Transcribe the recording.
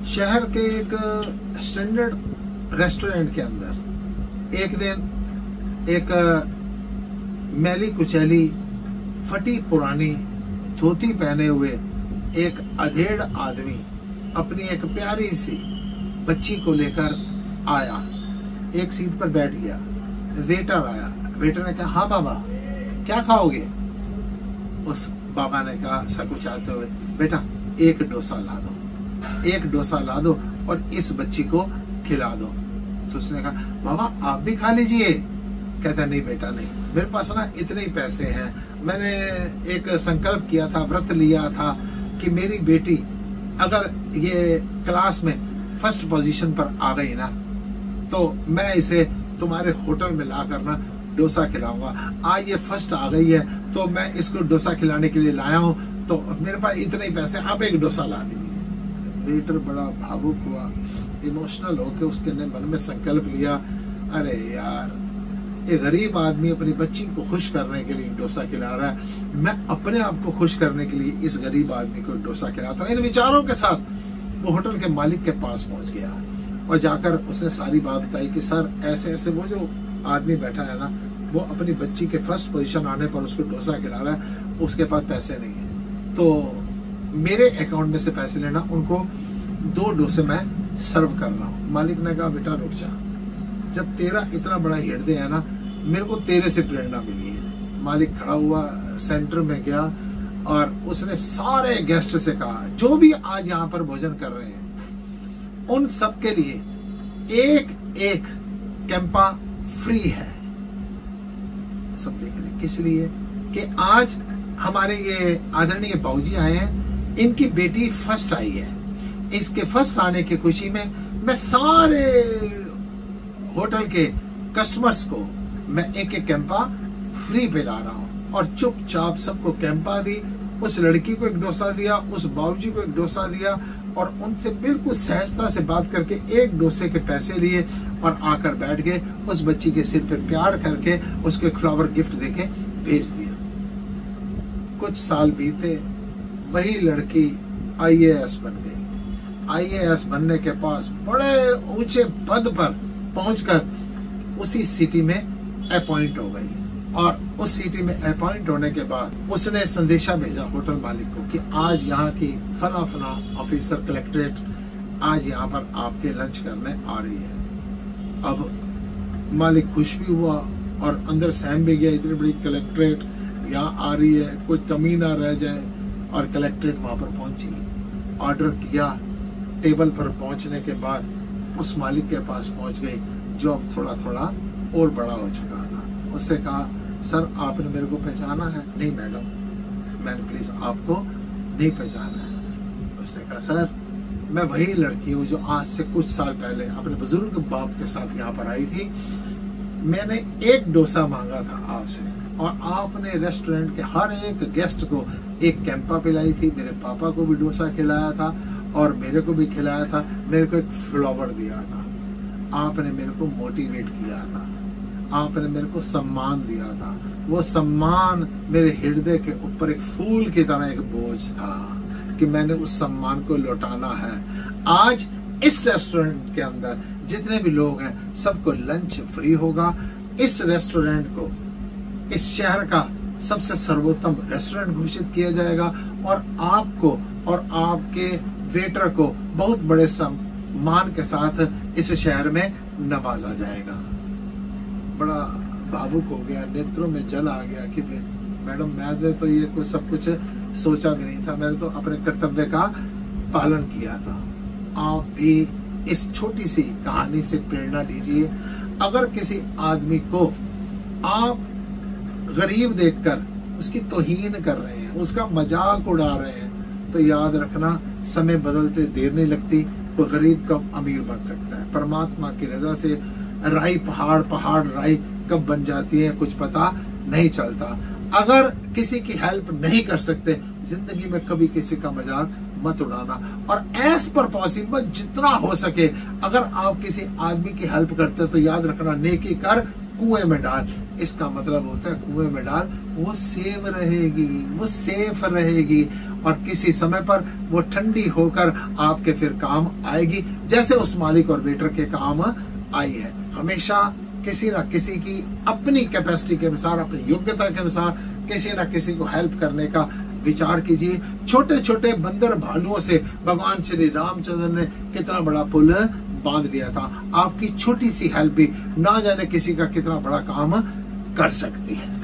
शहर के एक स्टैंडर्ड रेस्टोरेंट के अंदर एक दिन एक मैली कुचैली फटी पुरानी धोती पहने हुए एक अधेड़ आदमी अपनी एक प्यारी सी बच्ची को लेकर आया, एक सीट पर बैठ गया। वेटर आया, वेटर ने कहा हाँ बाबा क्या खाओगे? उस बाबा ने कहा सकुचाते हुए, बेटा एक डोसा ला दो, एक डोसा ला दो और इस बच्ची को खिला दो। तो उसने कहा बाबा आप भी खा लीजिए। कहता नहीं बेटा नहीं, मेरे पास ना इतने ही पैसे हैं। मैंने एक संकल्प किया था, व्रत लिया था कि मेरी बेटी अगर ये क्लास में फर्स्ट पोजीशन पर आ गई ना तो मैं इसे तुम्हारे होटल में ला कर ना डोसा खिलाऊंगा। आज ये फर्स्ट आ गई है तो मैं इसको डोसा खिलाने के लिए लाया हूँ, तो मेरे पास इतने ही पैसे, आप एक डोसा ला दीजिए। वेटर बड़ा भावुक हुआ, इमोशनल होकर उसके मन में संकल्प लिया, अरे यार एक गरीब आदमी अपनी बच्ची को खुश करने के लिए डोसा खिला रहा है, मैं अपने आप को खुश करने के लिए इस गरीब आदमी को डोसा खिलाता हूँ। इन विचारों के साथ वो होटल के मालिक के पास पहुंच गया और जाकर उसने सारी बात बताई कि सर ऐसे ऐसे वो जो आदमी बैठा है ना वो अपनी बच्ची के फर्स्ट पोजीशन आने पर उसको डोसा खिला रहा है, उसके पास पैसे नहीं है, तो मेरे अकाउंट में से पैसे लेना, उनको 2 डोसे मैं सर्व कर रहा हूँ। मालिक ने कहा बेटा रुक जा, जब तेरा इतना बड़ा हृदय है ना, मेरे को तेरे से प्रेरणा मिली है। मालिक खड़ा हुआ, सेंटर में गया और उसने सारे गेस्ट से कहा जो भी आज यहाँ पर भोजन कर रहे हैं उन सब के लिए एक एक कैंपा फ्री है। सब देख रहे किस लिए कि आज हमारे ये आदरणीय बाबूजी आए हैं, इनकी बेटी फर्स्ट आई है। इसके फर्स्ट आने की खुशी में मैं सारे होटल के कस्टमर्स को मैं एक एक कैंपा फ्री पिला रहा हूँ। और चुपचाप सबको कैंपा दी, उस लड़की को एक डोसा दिया, उस बाबूजी को एक डोसा दिया और उनसे बिल्कुल सहजता से बात करके एक डोसे के पैसे लिए और आकर बैठ गए। उस बच्ची के सिर पे प्यार करके उसके फ्लावर गिफ्ट देके भेज दिया। कुछ साल बीते, वही लड़की IAS बन गई। IAS बनने के पास बड़े ऊंचे पद पर पहुंचकर उसी सिटी में अपॉइंट हो गई और उस सिटी में अपॉइंट होने के बाद उसने संदेशा भेजा होटल मालिक को कि आज यहाँ की फला फला ऑफिसर कलेक्ट्रेट आज यहाँ पर आपके लंच करने आ रही है। अब मालिक खुश भी हुआ और अंदर सहम भी गया, इतनी बड़ी कलेक्ट्रेट यहाँ आ रही है, कोई कमी ना रह जाए। और कलेक्ट्रेट वहां पर पहुंची, ऑर्डर किया। टेबल पर पहुंचने के बाद उस मालिक के पास पहुंच गई जो अब थोड़ा थोड़ा और बड़ा हो चुका था। उससे कहा सर आपने मेरे को पहचाना है? नहीं मैडम, मैंने प्लीज आपको नहीं पहचाना है। उसने कहा सर मैं वही लड़की हूँ जो आज से कुछ साल पहले अपने बुजुर्ग बाप के साथ यहाँ पर आई थी। मैंने एक डोसा मांगा था आपसे और आपने रेस्टोरेंट के हर एक गेस्ट को एक कैंपा पिलाई थी। मेरे पापा को भी डोसा खिलाया था और मेरे को भी खिलाया था, मेरे को एक फ्लावर दिया था। आपने मेरे को मोटिवेट किया था, आपने मेरे को सम्मान दिया था। वो सम्मान मेरे हृदय के ऊपर एक फूल की तरह एक बोझ था कि मैंने उस सम्मान को लौटाना है। आज इस रेस्टोरेंट के अंदर जितने भी लोग हैं सबको लंच फ्री होगा। इस रेस्टोरेंट को इस शहर का सबसे सर्वोत्तम रेस्टोरेंट घोषित किया जाएगा और आपको और आपके वेटर को बहुत बड़े सम्मान के साथ इस शहर में नवाजा जाएगा। बड़ा भावुक हो गया, नेत्रों में जल आ गया कि मैडम मैंने तो ये कुछ सब कुछ सोचा भी नहीं था, मैंने तो अपने कर्तव्य का पालन किया था। आप भी इस छोटी सी कहानी से प्रेरणा लीजिए। अगर किसी आदमी को आप गरीब देखकर उसकी तौहीन कर रहे हैं, उसका मजाक उड़ा रहे हैं, तो याद रखना समय बदलते देर नहीं लगती, कोई गरीब कब अमीर बन सकता है। परमात्मा की रजा से राई पहाड़, पहाड़ राई कब बन जाती है कुछ पता नहीं चलता। अगर किसी की हेल्प नहीं कर सकते जिंदगी में कभी किसी का मजाक मत उड़ाना। और एज पर पॉसिबल जितना हो सके अगर आप किसी आदमी की हेल्प करते तो याद रखना नेकी कर कुएं में डाल। इसका मतलब होता है कुएं में डाल वो सेव रहेगी, वो सेफ रहेगी और किसी समय पर वो ठंडी होकर आपके फिर काम आएगी, जैसे उस मालिक और वेटर के काम आई है। हमेशा किसी ना किसी की अपनी कैपेसिटी के अनुसार, अपनी योग्यता के अनुसार किसी ना किसी को हेल्प करने का विचार कीजिए। छोटे छोटे बंदर भालुओं से भगवान श्री रामचंद्र ने कितना बड़ा पुल बांध लिया था। आपकी छोटी सी हेल्प भी ना जाने किसी का कितना बड़ा काम कर सकती है।